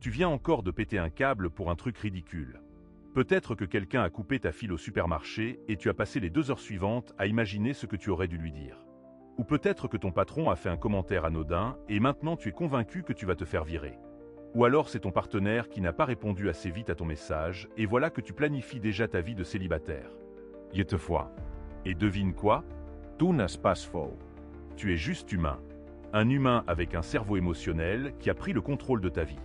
Tu viens encore de péter un câble pour un truc ridicule. Peut-être que quelqu'un a coupé ta file au supermarché et tu as passé les 2 heures suivantes à imaginer ce que tu aurais dû lui dire. Ou peut-être que ton patron a fait un commentaire anodin et maintenant tu es convaincu que tu vas te faire virer. Ou alors c'est ton partenaire qui n'a pas répondu assez vite à ton message et voilà que tu planifies déjà ta vie de célibataire. Toutefois, Et devine quoi? tu n'es pas faux. Tu es juste humain. Un humain avec un cerveau émotionnel qui a pris le contrôle de ta vie.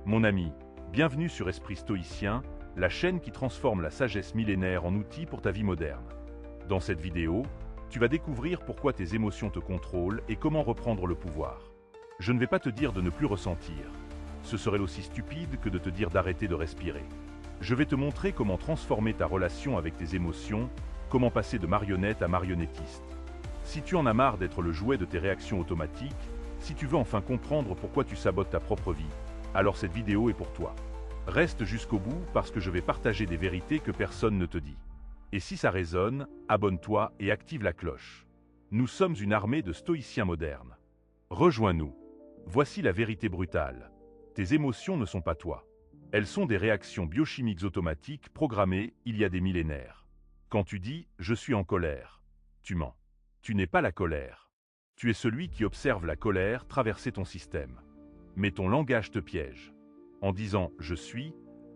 Mon ami, bienvenue sur Esprit Stoïcien, la chaîne qui transforme la sagesse millénaire en outil pour ta vie moderne. Dans cette vidéo, tu vas découvrir pourquoi tes émotions te contrôlent et comment reprendre le pouvoir. Je ne vais pas te dire de ne plus ressentir. Ce serait aussi stupide que de te dire d'arrêter de respirer. Je vais te montrer comment transformer ta relation avec tes émotions, comment passer de marionnette à marionnettiste. Si tu en as marre d'être le jouet de tes réactions automatiques, si tu veux enfin comprendre pourquoi tu sabotes ta propre vie, alors cette vidéo est pour toi. Reste jusqu'au bout parce que je vais partager des vérités que personne ne te dit. Et si ça résonne, abonne-toi et active la cloche. Nous sommes une armée de stoïciens modernes. Rejoins-nous. Voici la vérité brutale. Tes émotions ne sont pas toi. Elles sont des réactions biochimiques automatiques programmées il y a des millénaires. Quand tu dis « je suis en colère », tu mens. Tu n'es pas la colère. Tu es celui qui observe la colère traverser ton système. Mais ton langage te piège. En disant « je suis »,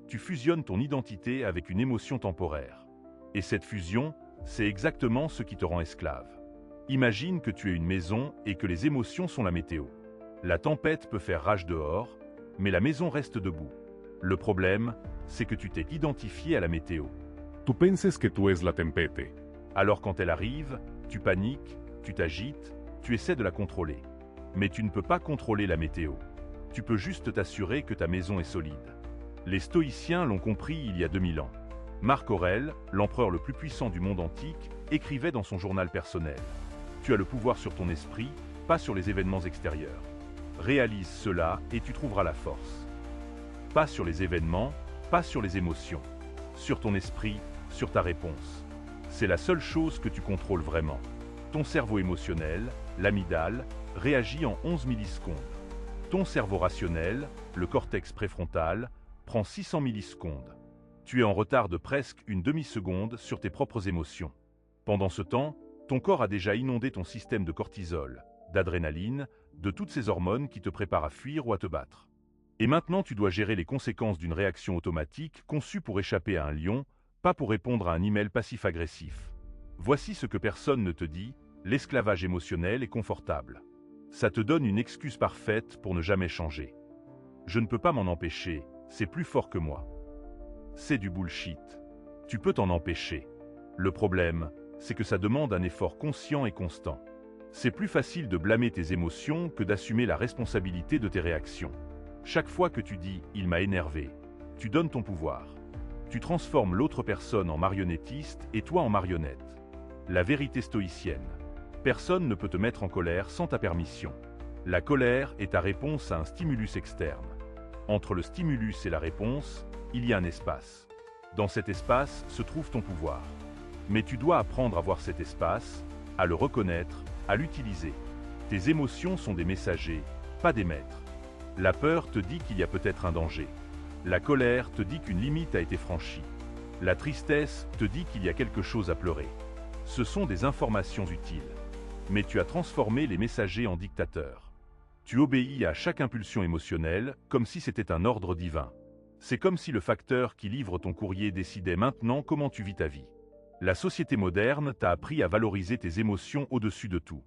tu fusionnes ton identité avec une émotion temporaire. Et cette fusion, c'est exactement ce qui te rend esclave. Imagine que tu es une maison et que les émotions sont la météo. La tempête peut faire rage dehors, mais la maison reste debout. Le problème, c'est que tu t'es identifié à la météo. Tu penses que tu es la tempête. Alors quand elle arrive, tu paniques, tu t'agites, tu essaies de la contrôler. Mais tu ne peux pas contrôler la météo. Tu peux juste t'assurer que ta maison est solide. Les stoïciens l'ont compris il y a 2000 ans. Marc Aurèle, l'empereur le plus puissant du monde antique, écrivait dans son journal personnel. Tu as le pouvoir sur ton esprit, pas sur les événements extérieurs. Réalise cela et tu trouveras la force. Pas sur les événements, pas sur les émotions. Sur ton esprit, sur ta réponse. C'est la seule chose que tu contrôles vraiment. Ton cerveau émotionnel, l'amygdale, réagit en 11 millisecondes. Ton cerveau rationnel, le cortex préfrontal, prend 600 millisecondes. Tu es en retard de presque une demi-seconde sur tes propres émotions. Pendant ce temps, ton corps a déjà inondé ton système de cortisol, d'adrénaline, de toutes ces hormones qui te préparent à fuir ou à te battre. Et maintenant tu dois gérer les conséquences d'une réaction automatique conçue pour échapper à un lion, pas pour répondre à un email passif-agressif. Voici ce que personne ne te dit, l'esclavage émotionnel est confortable. Ça te donne une excuse parfaite pour ne jamais changer. Je ne peux pas m'en empêcher, c'est plus fort que moi. C'est du bullshit. Tu peux t'en empêcher. Le problème, c'est que ça demande un effort conscient et constant. C'est plus facile de blâmer tes émotions que d'assumer la responsabilité de tes réactions. Chaque fois que tu dis « il m'a énervé », tu donnes ton pouvoir. Tu transformes l'autre personne en marionnettiste et toi en marionnette. La vérité stoïcienne. Personne ne peut te mettre en colère sans ta permission. La colère est ta réponse à un stimulus externe. Entre le stimulus et la réponse, il y a un espace. Dans cet espace se trouve ton pouvoir. Mais tu dois apprendre à voir cet espace, à le reconnaître, à l'utiliser. Tes émotions sont des messagers, pas des maîtres. La peur te dit qu'il y a peut-être un danger. La colère te dit qu'une limite a été franchie. La tristesse te dit qu'il y a quelque chose à pleurer. Ce sont des informations utiles. Mais tu as transformé les messagers en dictateurs. Tu obéis à chaque impulsion émotionnelle comme si c'était un ordre divin. C'est comme si le facteur qui livre ton courrier décidait maintenant comment tu vis ta vie. La société moderne t'a appris à valoriser tes émotions au-dessus de tout.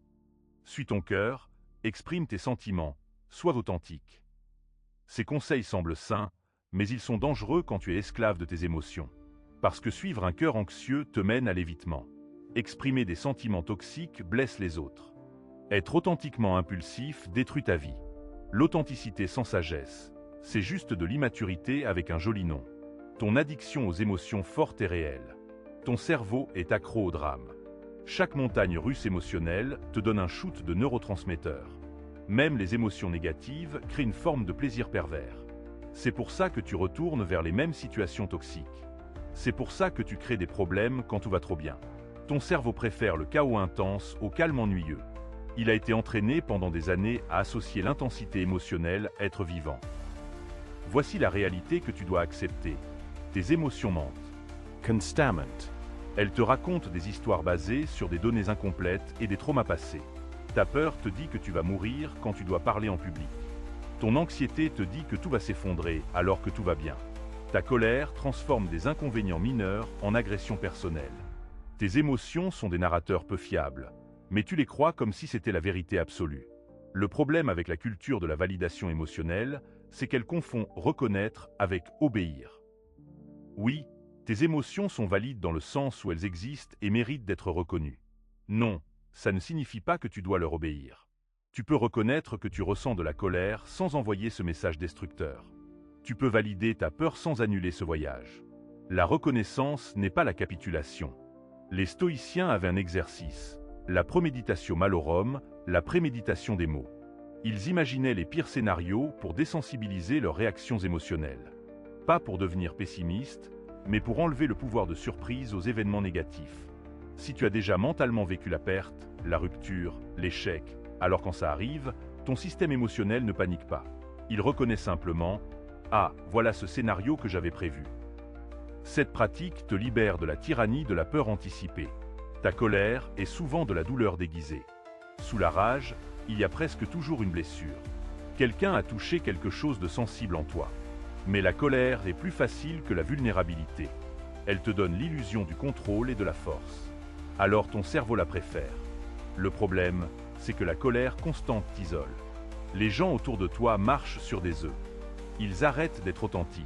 Suis ton cœur, exprime tes sentiments, sois authentique. Ces conseils semblent sains, mais ils sont dangereux quand tu es esclave de tes émotions. Parce que suivre un cœur anxieux te mène à l'évitement. Exprimer des sentiments toxiques blesse les autres. Être authentiquement impulsif détruit ta vie. L'authenticité sans sagesse, c'est juste de l'immaturité avec un joli nom. Ton addiction aux émotions fortes est réelle. Ton cerveau est accro au drame. Chaque montagne russe émotionnelle te donne un shoot de neurotransmetteurs. Même les émotions négatives créent une forme de plaisir pervers. C'est pour ça que tu retournes vers les mêmes situations toxiques. C'est pour ça que tu crées des problèmes quand tout va trop bien. Ton cerveau préfère le chaos intense au calme ennuyeux. Il a été entraîné pendant des années à associer l'intensité émotionnelle à être vivant. Voici la réalité que tu dois accepter. Tes émotions mentent. Constament. Elles te racontent des histoires basées sur des données incomplètes et des traumas passés. Ta peur te dit que tu vas mourir quand tu dois parler en public. Ton anxiété te dit que tout va s'effondrer alors que tout va bien. Ta colère transforme des inconvénients mineurs en agressions personnelles. Tes émotions sont des narrateurs peu fiables, mais tu les crois comme si c'était la vérité absolue. Le problème avec la culture de la validation émotionnelle, c'est qu'elle confond reconnaître avec obéir. Oui, tes émotions sont valides dans le sens où elles existent et méritent d'être reconnues. Non, ça ne signifie pas que tu dois leur obéir. Tu peux reconnaître que tu ressens de la colère sans envoyer ce message destructeur. Tu peux valider ta peur sans annuler ce voyage. La reconnaissance n'est pas la capitulation. Les stoïciens avaient un exercice, la proméditatio malorum, la préméditation des mots. Ils imaginaient les pires scénarios pour désensibiliser leurs réactions émotionnelles. Pas pour devenir pessimistes, mais pour enlever le pouvoir de surprise aux événements négatifs. Si tu as déjà mentalement vécu la perte, la rupture, l'échec, alors quand ça arrive, ton système émotionnel ne panique pas. Il reconnaît simplement « Ah, voilà ce scénario que j'avais prévu ». Cette pratique te libère de la tyrannie de la peur anticipée. Ta colère est souvent de la douleur déguisée. Sous la rage, il y a presque toujours une blessure. Quelqu'un a touché quelque chose de sensible en toi. Mais la colère est plus facile que la vulnérabilité. Elle te donne l'illusion du contrôle et de la force. Alors ton cerveau la préfère. Le problème, c'est que la colère constante t'isole. Les gens autour de toi marchent sur des œufs. Ils arrêtent d'être authentiques.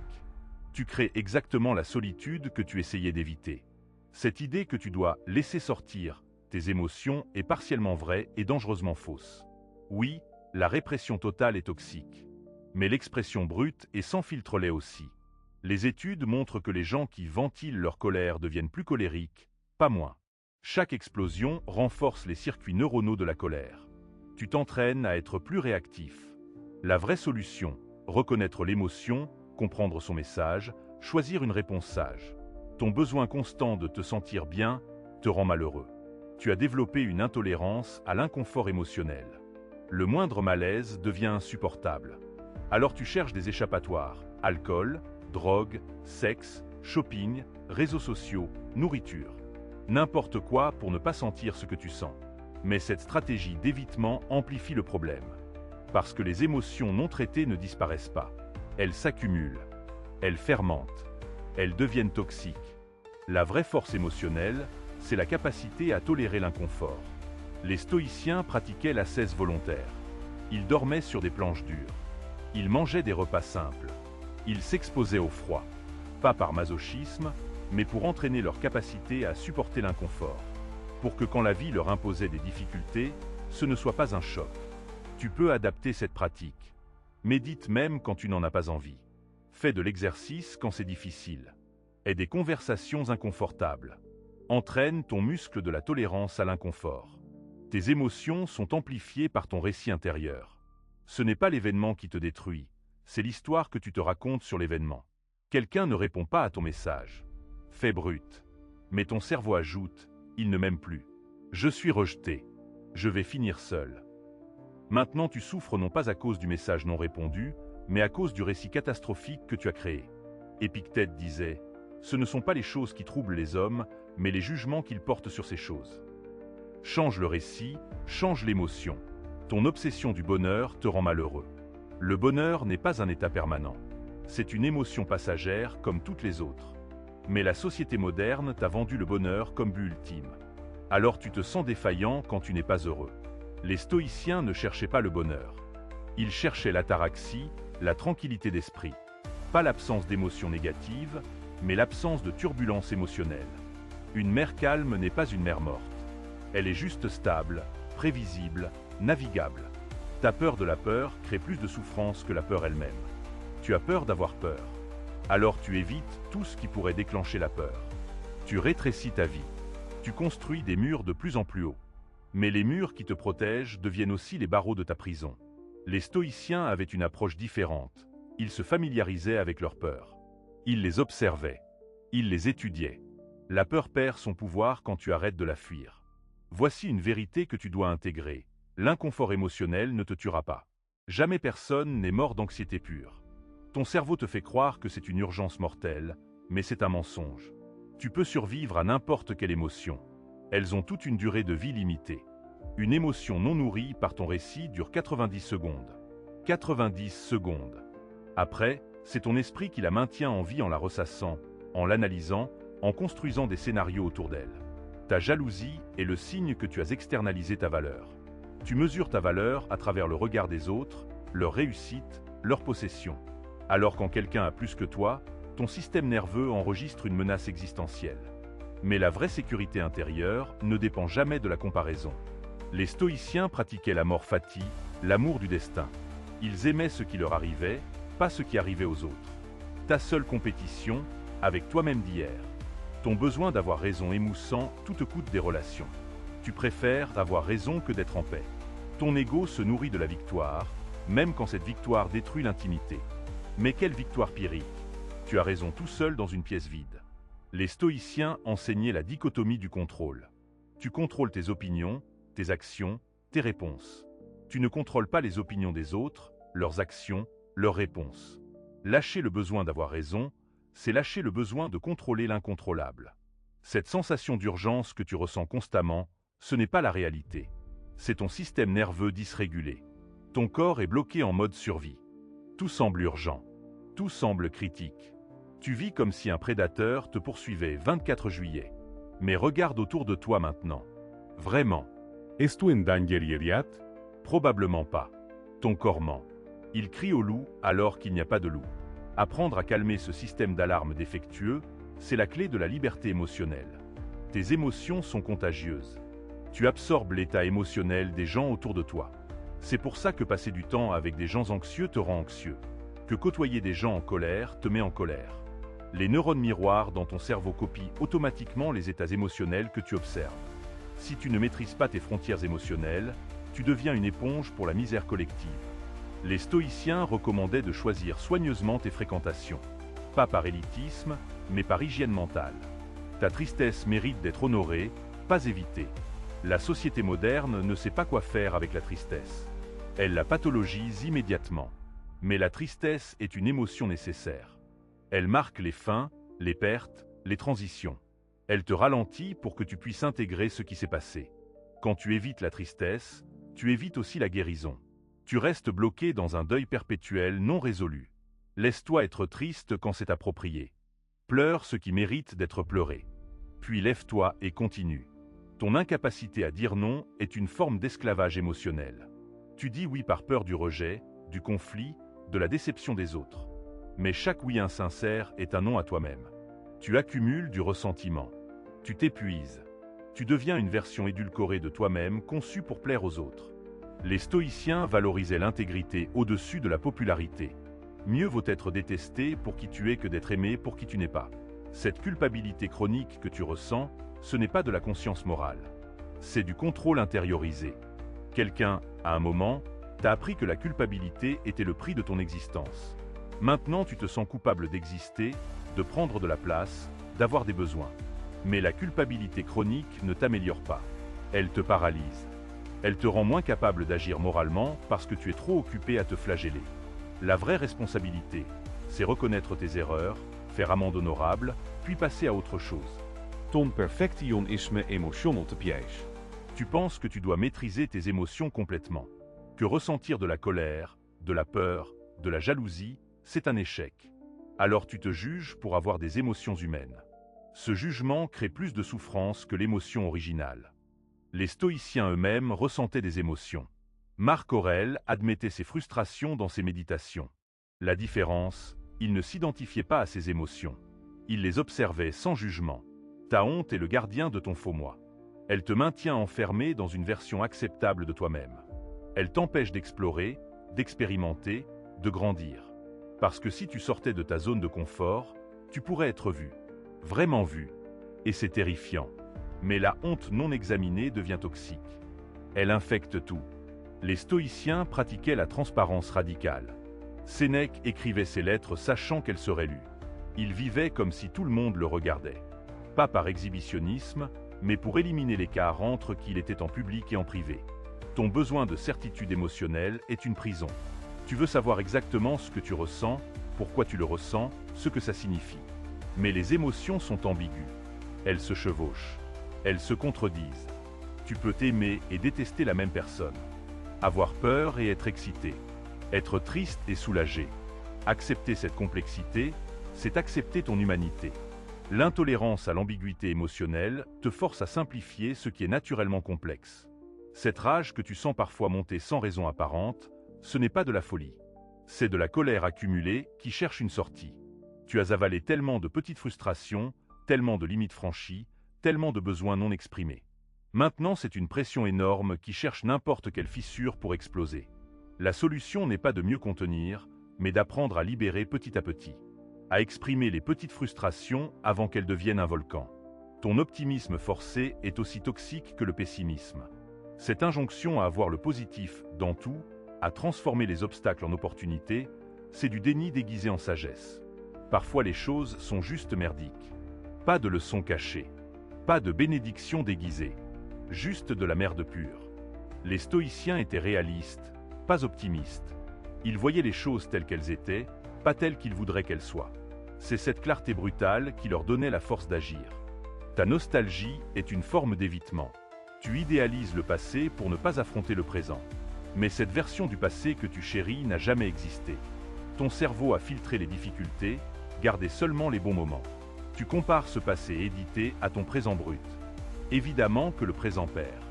Tu crées exactement la solitude que tu essayais d'éviter. Cette idée que tu dois laisser sortir tes émotions est partiellement vraie et dangereusement fausse. Oui, la répression totale est toxique. Mais l'expression brute et sans filtre l'est aussi. Les études montrent que les gens qui ventilent leur colère deviennent plus colériques, pas moins. Chaque explosion renforce les circuits neuronaux de la colère. Tu t'entraînes à être plus réactif. La vraie solution, reconnaître l'émotion, comprendre son message, choisir une réponse sage. Ton besoin constant de te sentir bien te rend malheureux. Tu as développé une intolérance à l'inconfort émotionnel. Le moindre malaise devient insupportable. Alors tu cherches des échappatoires, alcool, drogue, sexe, shopping, réseaux sociaux, nourriture. N'importe quoi pour ne pas sentir ce que tu sens. Mais cette stratégie d'évitement amplifie le problème. Parce que les émotions non traitées ne disparaissent pas. Elles s'accumulent. Elles fermentent. Elles deviennent toxiques. La vraie force émotionnelle, c'est la capacité à tolérer l'inconfort. Les stoïciens pratiquaient l'ascèse volontaire. Ils dormaient sur des planches dures. Ils mangeaient des repas simples. Ils s'exposaient au froid. Pas par masochisme, mais pour entraîner leur capacité à supporter l'inconfort. Pour que quand la vie leur imposait des difficultés, ce ne soit pas un choc. Tu peux adapter cette pratique. Médite même quand tu n'en as pas envie. Fais de l'exercice quand c'est difficile. Aie des conversations inconfortables. Entraîne ton muscle de la tolérance à l'inconfort. Tes émotions sont amplifiées par ton récit intérieur. Ce n'est pas l'événement qui te détruit, c'est l'histoire que tu te racontes sur l'événement. Quelqu'un ne répond pas à ton message. Fais brut. Mais ton cerveau ajoute, il ne m'aime plus. Je suis rejeté. Je vais finir seul. Maintenant tu souffres non pas à cause du message non répondu, mais à cause du récit catastrophique que tu as créé. Épictète disait, ce ne sont pas les choses qui troublent les hommes, mais les jugements qu'ils portent sur ces choses. Change le récit, change l'émotion. Ton obsession du bonheur te rend malheureux. Le bonheur n'est pas un état permanent. C'est une émotion passagère comme toutes les autres. Mais la société moderne t'a vendu le bonheur comme but ultime. Alors tu te sens défaillant quand tu n'es pas heureux. Les stoïciens ne cherchaient pas le bonheur. Ils cherchaient l'ataraxie, la tranquillité d'esprit. Pas l'absence d'émotions négatives, mais l'absence de turbulence émotionnelle. Une mer calme n'est pas une mer morte. Elle est juste stable, prévisible, navigable. Ta peur de la peur crée plus de souffrance que la peur elle-même. Tu as peur d'avoir peur. Alors tu évites tout ce qui pourrait déclencher la peur. Tu rétrécis ta vie. Tu construis des murs de plus en plus hauts. Mais les murs qui te protègent deviennent aussi les barreaux de ta prison. Les stoïciens avaient une approche différente. Ils se familiarisaient avec leur peur. Ils les observaient. Ils les étudiaient. La peur perd son pouvoir quand tu arrêtes de la fuir. Voici une vérité que tu dois intégrer. L'inconfort émotionnel ne te tuera pas. Jamais personne n'est mort d'anxiété pure. Ton cerveau te fait croire que c'est une urgence mortelle, mais c'est un mensonge. Tu peux survivre à n'importe quelle émotion. Elles ont toute une durée de vie limitée. Une émotion non nourrie par ton récit dure 90 secondes. 90 secondes. Après, c'est ton esprit qui la maintient en vie en la ressassant, en l'analysant, en construisant des scénarios autour d'elle. Ta jalousie est le signe que tu as externalisé ta valeur. Tu mesures ta valeur à travers le regard des autres, leur réussite, leur possession. Alors quand quelqu'un a plus que toi, ton système nerveux enregistre une menace existentielle. Mais la vraie sécurité intérieure ne dépend jamais de la comparaison. Les stoïciens pratiquaient la mort fati, l'amour du destin. Ils aimaient ce qui leur arrivait, pas ce qui arrivait aux autres. Ta seule compétition, avec toi-même d'hier. Ton besoin d'avoir raison émoussant tout te coûte des relations. Tu préfères avoir raison que d'être en paix. Ton ego se nourrit de la victoire, même quand cette victoire détruit l'intimité. Mais quelle victoire pyrrhique! Tu as raison tout seul dans une pièce vide. Les stoïciens enseignaient la dichotomie du contrôle. Tu contrôles tes opinions, tes actions, tes réponses. Tu ne contrôles pas les opinions des autres, leurs actions, leurs réponses. Lâcher le besoin d'avoir raison, c'est lâcher le besoin de contrôler l'incontrôlable. Cette sensation d'urgence que tu ressens constamment, ce n'est pas la réalité. C'est ton système nerveux dysrégulé. Ton corps est bloqué en mode survie. Tout semble urgent. Tout semble critique. Tu vis comme si un prédateur te poursuivait 24 juillet. Mais regarde autour de toi maintenant. Vraiment. Es tu en danger immédiat? Probablement pas. Ton corps ment. Il crie au loup alors qu'il n'y a pas de loup. Apprendre à calmer ce système d'alarme défectueux, c'est la clé de la liberté émotionnelle. Tes émotions sont contagieuses. Tu absorbes l'état émotionnel des gens autour de toi. C'est pour ça que passer du temps avec des gens anxieux te rend anxieux. Que côtoyer des gens en colère te met en colère. Les neurones miroirs dans ton cerveau copient automatiquement les états émotionnels que tu observes. Si tu ne maîtrises pas tes frontières émotionnelles, tu deviens une éponge pour la misère collective. Les stoïciens recommandaient de choisir soigneusement tes fréquentations. Pas par élitisme, mais par hygiène mentale. Ta tristesse mérite d'être honorée, pas évitée. La société moderne ne sait pas quoi faire avec la tristesse. Elle la pathologise immédiatement. Mais la tristesse est une émotion nécessaire. Elle marque les fins, les pertes, les transitions. Elle te ralentit pour que tu puisses intégrer ce qui s'est passé. Quand tu évites la tristesse, tu évites aussi la guérison. Tu restes bloqué dans un deuil perpétuel non résolu. Laisse-toi être triste quand c'est approprié. Pleure ce qui mérite d'être pleuré. Puis lève-toi et continue. Ton incapacité à dire non est une forme d'esclavage émotionnel. Tu dis oui par peur du rejet, du conflit, de la déception des autres. Mais chaque oui insincère est un non à toi-même. Tu accumules du ressentiment. Tu t'épuises. Tu deviens une version édulcorée de toi-même conçue pour plaire aux autres. Les stoïciens valorisaient l'intégrité au-dessus de la popularité. Mieux vaut être détesté pour qui tu es que d'être aimé pour qui tu n'es pas. Cette culpabilité chronique que tu ressens, ce n'est pas de la conscience morale. C'est du contrôle intériorisé. Quelqu'un, à un moment, t'a appris que la culpabilité était le prix de ton existence. Maintenant, tu te sens coupable d'exister, de prendre de la place, d'avoir des besoins. Mais la culpabilité chronique ne t'améliore pas. Elle te paralyse. Elle te rend moins capable d'agir moralement parce que tu es trop occupé à te flageller. La vraie responsabilité, c'est reconnaître tes erreurs, faire amende honorable, puis passer à autre chose. Ton perfectionisme emotional te piège. Tu penses que tu dois maîtriser tes émotions complètement. Que ressentir de la colère, de la peur, de la jalousie, c'est un échec. Alors tu te juges pour avoir des émotions humaines. Ce jugement crée plus de souffrance que l'émotion originale. Les stoïciens eux-mêmes ressentaient des émotions. Marc Aurèle admettait ses frustrations dans ses méditations. La différence, il ne s'identifiait pas à ses émotions. Il les observait sans jugement. Ta honte est le gardien de ton faux moi. Elle te maintient enfermé dans une version acceptable de toi-même. Elle t'empêche d'explorer, d'expérimenter, de grandir. Parce que si tu sortais de ta zone de confort, tu pourrais être vu. Vraiment vu. Et c'est terrifiant. Mais la honte non examinée devient toxique. Elle infecte tout. Les stoïciens pratiquaient la transparence radicale. Sénèque écrivait ses lettres sachant qu'elles seraient lues. Il vivait comme si tout le monde le regardait. Pas par exhibitionnisme, mais pour éliminer l'écart entre qu'il était en public et en privé. Ton besoin de certitude émotionnelle est une prison. Tu veux savoir exactement ce que tu ressens pourquoi tu le ressens, ce que ça signifie. Mais les émotions sont ambiguës. Elles se chevauchent. Elles se contredisent. Tu peux t'aimer et détester la même personne. Avoir peur et être excité. Être triste et soulagé. Accepter cette complexité, c'est accepter ton humanité. L'intolérance à l'ambiguïté émotionnelle te force à simplifier ce qui est naturellement complexe. Cette rage que tu sens parfois monter sans raison apparente, ce n'est pas de la folie. C'est de la colère accumulée qui cherche une sortie. Tu as avalé tellement de petites frustrations, tellement de limites franchies, tellement de besoins non exprimés. Maintenant, c'est une pression énorme qui cherche n'importe quelle fissure pour exploser. La solution n'est pas de mieux contenir, mais d'apprendre à libérer petit à petit. À exprimer les petites frustrations avant qu'elles deviennent un volcan. Ton optimisme forcé est aussi toxique que le pessimisme. Cette injonction à avoir le positif dans tout, à transformer les obstacles en opportunités, c'est du déni déguisé en sagesse. Parfois les choses sont juste merdiques. Pas de leçons cachées. Pas de bénédiction déguisée. Juste de la merde pure. Les stoïciens étaient réalistes, pas optimistes. Ils voyaient les choses telles qu'elles étaient, pas telles qu'ils voudraient qu'elles soient. C'est cette clarté brutale qui leur donnait la force d'agir. Ta nostalgie est une forme d'évitement. Tu idéalises le passé pour ne pas affronter le présent. Mais cette version du passé que tu chéris n'a jamais existé. Ton cerveau a filtré les difficultés, gardé seulement les bons moments. Tu compares ce passé édité à ton présent brut. Évidemment que le présent perd.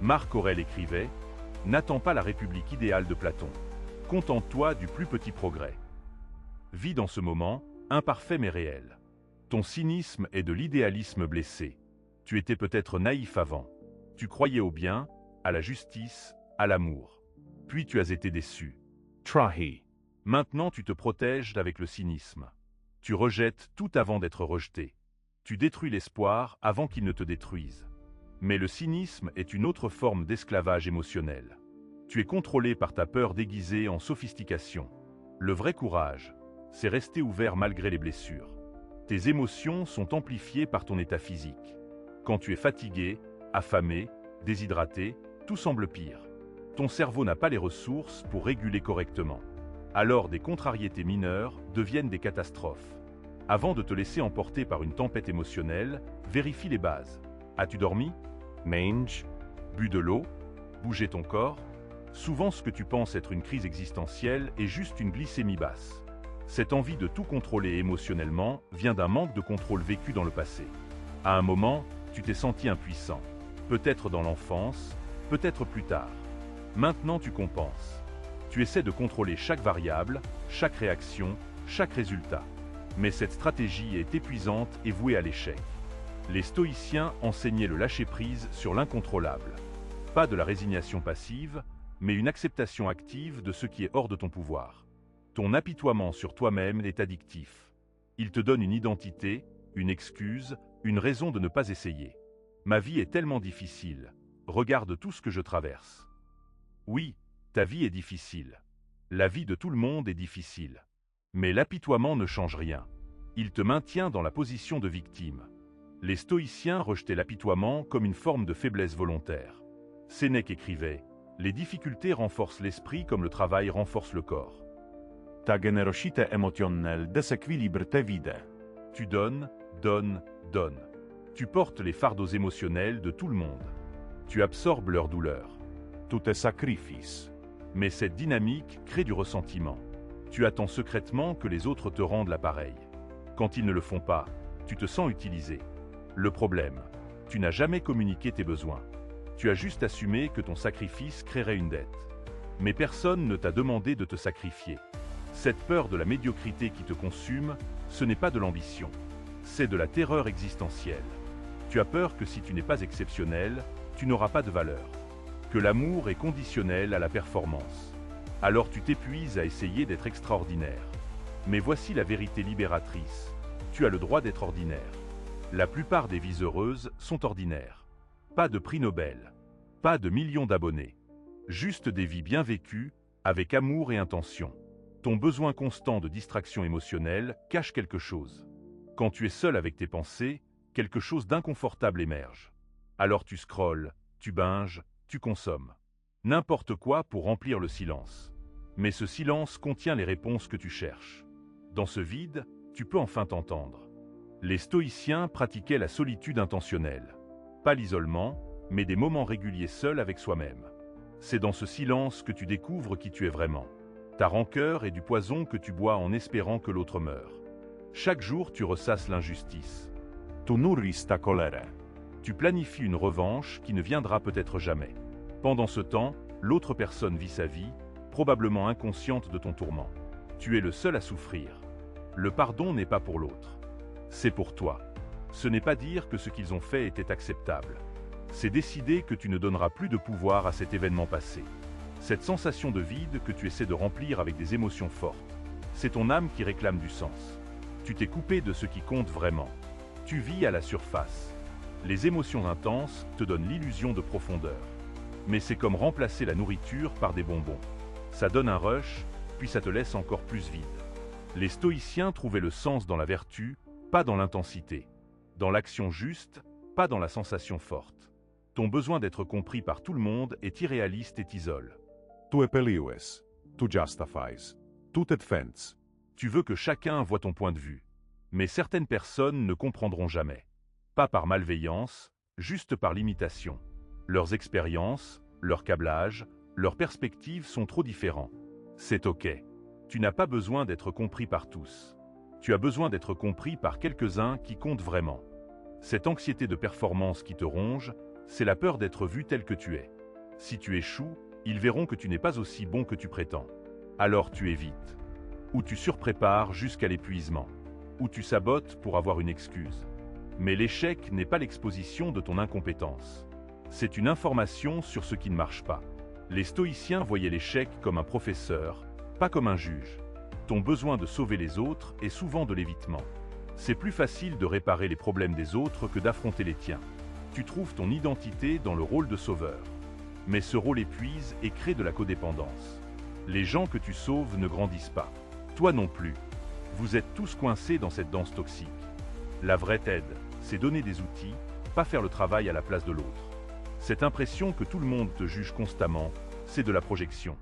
Marc Aurèle écrivait « N'attends pas la république idéale de Platon. Contente-toi du plus petit progrès. » Vis dans ce moment, imparfait mais réel. Ton cynisme est de l'idéalisme blessé. Tu étais peut-être naïf avant. Tu croyais au bien, à la justice, à l'amour. Puis tu as été déçu. Trahi. Maintenant tu te protèges avec le cynisme. Tu rejettes tout avant d'être rejeté. Tu détruis l'espoir avant qu'il ne te détruise. Mais le cynisme est une autre forme d'esclavage émotionnel. Tu es contrôlé par ta peur déguisée en sophistication. Le vrai courage, c'est rester ouvert malgré les blessures. Tes émotions sont amplifiées par ton état physique. Quand tu es fatigué, affamé, déshydraté, tout semble pire. Ton cerveau n'a pas les ressources pour réguler correctement. Alors des contrariétés mineures deviennent des catastrophes. Avant de te laisser emporter par une tempête émotionnelle, vérifie les bases. As-tu dormi? Mange. Bu de l'eau? Bougé ton corps? Souvent ce que tu penses être une crise existentielle est juste une glycémie basse. Cette envie de tout contrôler émotionnellement vient d'un manque de contrôle vécu dans le passé. À un moment, tu t'es senti impuissant. Peut-être dans l'enfance, peut-être plus tard. Maintenant tu compenses. Tu essaies de contrôler chaque variable, chaque réaction, chaque résultat. Mais cette stratégie est épuisante et vouée à l'échec. Les stoïciens enseignaient le lâcher-prise sur l'incontrôlable. Pas de la résignation passive, mais une acceptation active de ce qui est hors de ton pouvoir. Ton apitoiement sur toi-même est addictif. Il te donne une identité, une excuse, une raison de ne pas essayer. Ma vie est tellement difficile. Regarde tout ce que je traverse. Oui, ta vie est difficile. La vie de tout le monde est difficile. Mais l'apitoiement ne change rien. Il te maintient dans la position de victime. Les stoïciens rejetaient l'apitoiement comme une forme de faiblesse volontaire. Sénèque écrivait « Les difficultés renforcent l'esprit comme le travail renforce le corps. » Ta generosité émotionnelle déséquilibre tes vides. Tu donnes, donnes, donnes. Tu portes les fardeaux émotionnels de tout le monde. Tu absorbes leurs douleurs. Tout est sacrifice. Mais cette dynamique crée du ressentiment. Tu attends secrètement que les autres te rendent l'appareil. Quand ils ne le font pas, tu te sens utilisé. Le problème, tu n'as jamais communiqué tes besoins. Tu as juste assumé que ton sacrifice créerait une dette. Mais personne ne t'a demandé de te sacrifier. Cette peur de la médiocrité qui te consume, ce n'est pas de l'ambition. C'est de la terreur existentielle. Tu as peur que si tu n'es pas exceptionnel, tu n'auras pas de valeur. Que l'amour est conditionnel à la performance. Alors tu t'épuises à essayer d'être extraordinaire. Mais voici la vérité libératrice. Tu as le droit d'être ordinaire. La plupart des vies heureuses sont ordinaires. Pas de prix Nobel. Pas de millions d'abonnés. Juste des vies bien vécues, avec amour et intention. Ton besoin constant de distraction émotionnelle cache quelque chose. Quand tu es seul avec tes pensées, quelque chose d'inconfortable émerge. Alors tu scrolles, tu binges, tu consommes. N'importe quoi pour remplir le silence. Mais ce silence contient les réponses que tu cherches. Dans ce vide, tu peux enfin t'entendre. Les stoïciens pratiquaient la solitude intentionnelle. Pas l'isolement, mais des moments réguliers seuls avec soi-même. C'est dans ce silence que tu découvres qui tu es vraiment. Ta rancœur est du poison que tu bois en espérant que l'autre meure. Chaque jour, tu ressasses l'injustice. Tu nourris ta cholerę. Tu planifies une revanche qui ne viendra peut-être jamais. Pendant ce temps, l'autre personne vit sa vie, probablement inconsciente de ton tourment. Tu es le seul à souffrir. Le pardon n'est pas pour l'autre. C'est pour toi. Ce n'est pas dire que ce qu'ils ont fait était acceptable. C'est décider que tu ne donneras plus de pouvoir à cet événement passé. Cette sensation de vide que tu essaies de remplir avec des émotions fortes, c'est ton âme qui réclame du sens. Tu t'es coupé de ce qui compte vraiment. Tu vis à la surface. Les émotions intenses te donnent l'illusion de profondeur. Mais c'est comme remplacer la nourriture par des bonbons. Ça donne un rush, puis ça te laisse encore plus vide. Les stoïciens trouvaient le sens dans la vertu, pas dans l'intensité. Dans l'action juste, pas dans la sensation forte. Ton besoin d'être compris par tout le monde est irréaliste et t'isole. Tu epeliues. Tu justifies. Tu te defends. Tu veux que chacun voie ton point de vue. Mais certaines personnes ne comprendront jamais. Pas par malveillance, juste par limitation. Leurs expériences, leur câblage, leurs perspectives sont trop différents. C'est ok. Tu n'as pas besoin d'être compris par tous. Tu as besoin d'être compris par quelques-uns qui comptent vraiment. Cette anxiété de performance qui te ronge, c'est la peur d'être vu tel que tu es. Si tu échoues, ils verront que tu n'es pas aussi bon que tu prétends. Alors tu évites. Ou tu surprépares jusqu'à l'épuisement. Ou tu sabotes pour avoir une excuse. Mais l'échec n'est pas l'exposition de ton incompétence. C'est une information sur ce qui ne marche pas. Les stoïciens voyaient l'échec comme un professeur, pas comme un juge. Ton besoin de sauver les autres est souvent de l'évitement. C'est plus facile de réparer les problèmes des autres que d'affronter les tiens. Tu trouves ton identité dans le rôle de sauveur. Mais ce rôle épuise et crée de la codépendance. Les gens que tu sauves ne grandissent pas. Toi non plus. Vous êtes tous coincés dans cette danse toxique. La vraie aide, c'est donner des outils, pas faire le travail à la place de l'autre. Cette impression que tout le monde te juge constamment, c'est de la projection.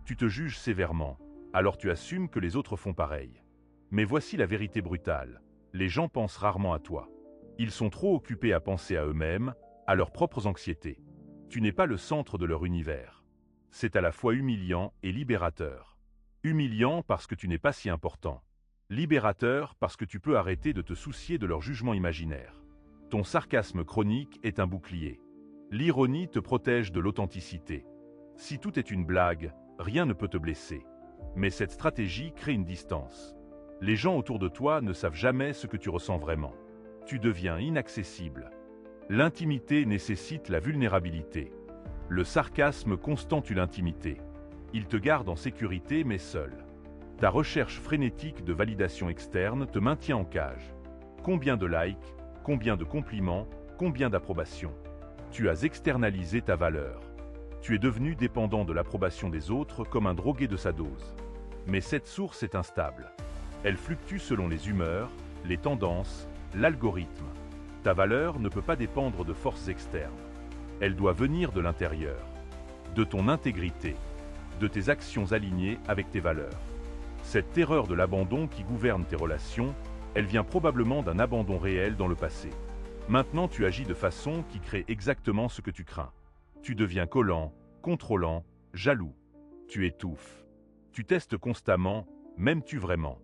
Tu te juges sévèrement, alors tu assumes que les autres font pareil. Mais voici la vérité brutale. Les gens pensent rarement à toi. Ils sont trop occupés à penser à eux-mêmes, à leurs propres anxiétés. Tu n'es pas le centre de leur univers. C'est à la fois humiliant et libérateur. Humiliant parce que tu n'es pas si important. Libérateur parce que tu peux arrêter de te soucier de leur jugement imaginaire. Ton sarcasme chronique est un bouclier. L'ironie te protège de l'authenticité. Si tout est une blague, rien ne peut te blesser. Mais cette stratégie crée une distance. Les gens autour de toi ne savent jamais ce que tu ressens vraiment. Tu deviens inaccessible. L'intimité nécessite la vulnérabilité. Le sarcasme constant tue l'intimité. Il te garde en sécurité mais seul. Ta recherche frénétique de validation externe te maintient en cage. Combien de likes, combien de compliments, combien d'approbations. Tu as externalisé ta valeur. Tu es devenu dépendant de l'approbation des autres comme un drogué de sa dose. Mais cette source est instable. Elle fluctue selon les humeurs, les tendances, l'algorithme. Ta valeur ne peut pas dépendre de forces externes. Elle doit venir de l'intérieur, de ton intégrité, de tes actions alignées avec tes valeurs. Cette terreur de l'abandon qui gouverne tes relations, elle vient probablement d'un abandon réel dans le passé. Maintenant, tu agis de façon qui crée exactement ce que tu crains. Tu deviens collant, contrôlant, jaloux. Tu étouffes. Tu testes constamment, m'aimes-tu vraiment?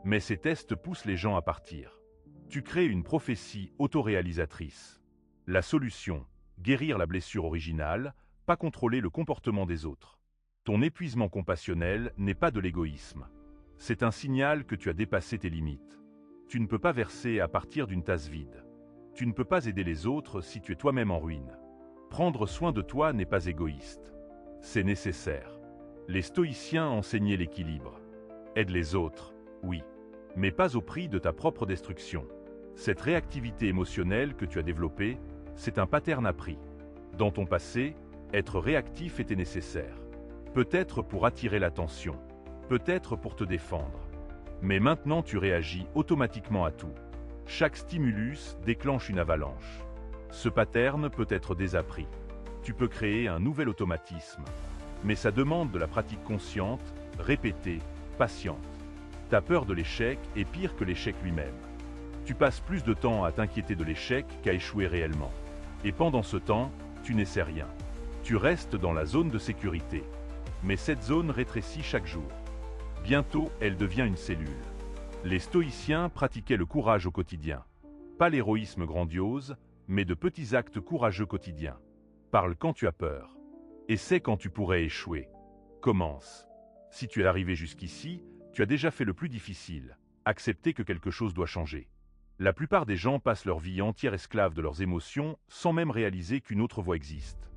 Mais ces tests poussent les gens à partir. Tu crées une prophétie autoréalisatrice. La solution, guérir la blessure originale, pas contrôler le comportement des autres. Ton épuisement compassionnel n'est pas de l'égoïsme. C'est un signal que tu as dépassé tes limites. Tu ne peux pas verser à partir d'une tasse vide. Tu ne peux pas aider les autres si tu es toi-même en ruine. Prendre soin de toi n'est pas égoïste. C'est nécessaire. Les stoïciens enseignaient l'équilibre. Aide les autres, oui, mais pas au prix de ta propre destruction. Cette réactivité émotionnelle que tu as développée, c'est un pattern appris. Dans ton passé, être réactif était nécessaire. Peut-être pour attirer l'attention, peut-être pour te défendre. Mais maintenant tu réagis automatiquement à tout. Chaque stimulus déclenche une avalanche. Ce pattern peut être désappris. Tu peux créer un nouvel automatisme. Mais ça demande de la pratique consciente, répétée, patiente. Ta peur de l'échec est pire que l'échec lui-même. Tu passes plus de temps à t'inquiéter de l'échec qu'à échouer réellement. Et pendant ce temps, tu n'essaies rien. Tu restes dans la zone de sécurité. Mais cette zone rétrécit chaque jour. Bientôt, elle devient une cellule. Les stoïciens pratiquaient le courage au quotidien. Pas l'héroïsme grandiose, mais de petits actes courageux quotidiens. Parle quand tu as peur. Essaie quand tu pourrais échouer. Commence. Si tu es arrivé jusqu'ici, tu as déjà fait le plus difficile, accepter que quelque chose doit changer. La plupart des gens passent leur vie entière esclaves de leurs émotions sans même réaliser qu'une autre voie existe.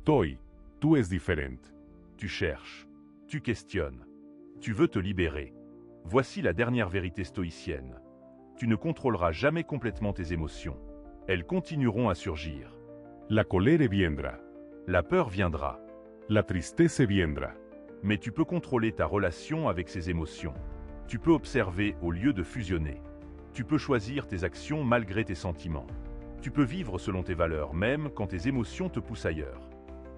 Toi, tu es diferente. Tu cherches, tu questionnes, tu veux te libérer. Voici la dernière vérité stoïcienne. Tu ne contrôleras jamais complètement tes émotions. Elles continueront à surgir. La colere viendrà. La peur viendra. La tristesse viendrà. Mais tu peux contrôler ta relation avec ces émotions. Tu peux observer au lieu de fusionner. Tu peux choisir tes actions malgré tes sentiments. Tu peux vivre selon tes valeurs même quand tes émotions te poussent ailleurs.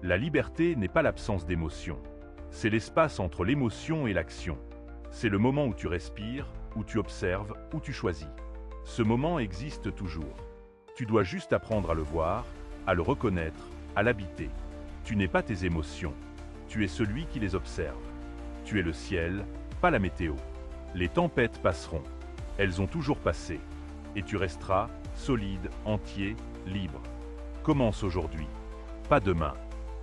La liberté n'est pas l'absence d'émotion. C'est l'espace entre l'émotion et l'action. C'est le moment où tu respires, où tu observes, où tu choisis. Ce moment existe toujours. Tu dois juste apprendre à le voir, à le reconnaître, à l'habiter. Tu n'es pas tes émotions. Tu es celui qui les observe. Tu es le ciel, pas la météo. Les tempêtes passeront. Elles ont toujours passé. Et tu resteras solide, entier, libre. Commence aujourd'hui. Pas demain.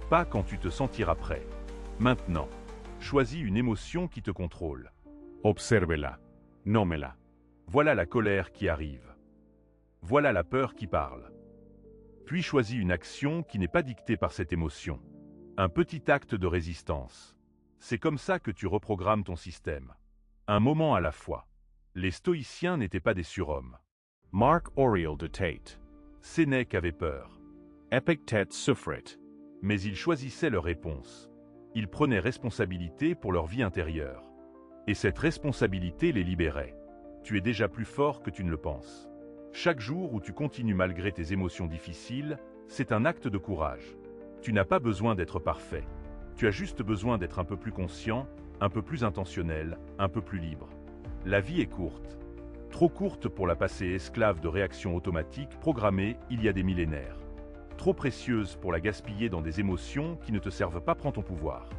Pas quand tu te sentiras prêt. Maintenant. Choisis une émotion qui te contrôle. Obsérvela. Nómela. Voilà la colère qui arrive. Voilà la peur qui parle. Puis choisis une action qui n'est pas dictée par cette émotion. Un petit acte de résistance. C'est comme ça que tu reprogrammes ton système. Un moment à la fois. Les stoïciens n'étaient pas des surhommes. Mark Aurèle de Tate. Sénèque avait peur. Epictète souffrait. Mais ils choisissaient leur réponse. Ils prenaient responsabilité pour leur vie intérieure. Et cette responsabilité les libérait. Tu es déjà plus fort que tu ne le penses. Chaque jour où tu continues malgré tes émotions difficiles, c'est un acte de courage. Tu n'as pas besoin d'être parfait. Tu as juste besoin d'être un peu plus conscient, un peu plus intentionnel, un peu plus libre. La vie est courte. Trop courte pour la passer esclave de réactions automatiques programmées il y a des millénaires. Trop précieuse pour la gaspiller dans des émotions qui ne te servent pas. Prends ton pouvoir.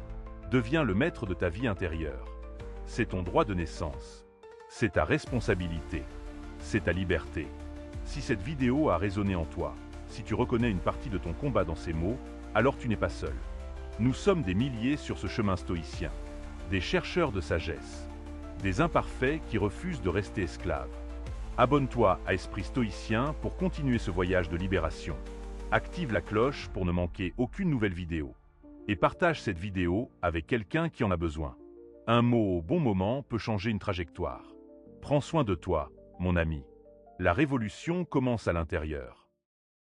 Deviens le maître de ta vie intérieure. C'est ton droit de naissance. C'est ta responsabilité. C'est ta liberté. Si cette vidéo a résonné en toi, si tu reconnais une partie de ton combat dans ces mots, alors tu n'es pas seul. Nous sommes des milliers sur ce chemin stoïcien. Des chercheurs de sagesse. Des imparfaits qui refusent de rester esclaves. Abonne-toi à Esprit Stoïcien pour continuer ce voyage de libération. Active la cloche pour ne manquer aucune nouvelle vidéo. Et partage cette vidéo avec quelqu'un qui en a besoin. Un mot au bon moment peut changer une trajectoire. Prends soin de toi, mon ami. La révolution commence à l'intérieur.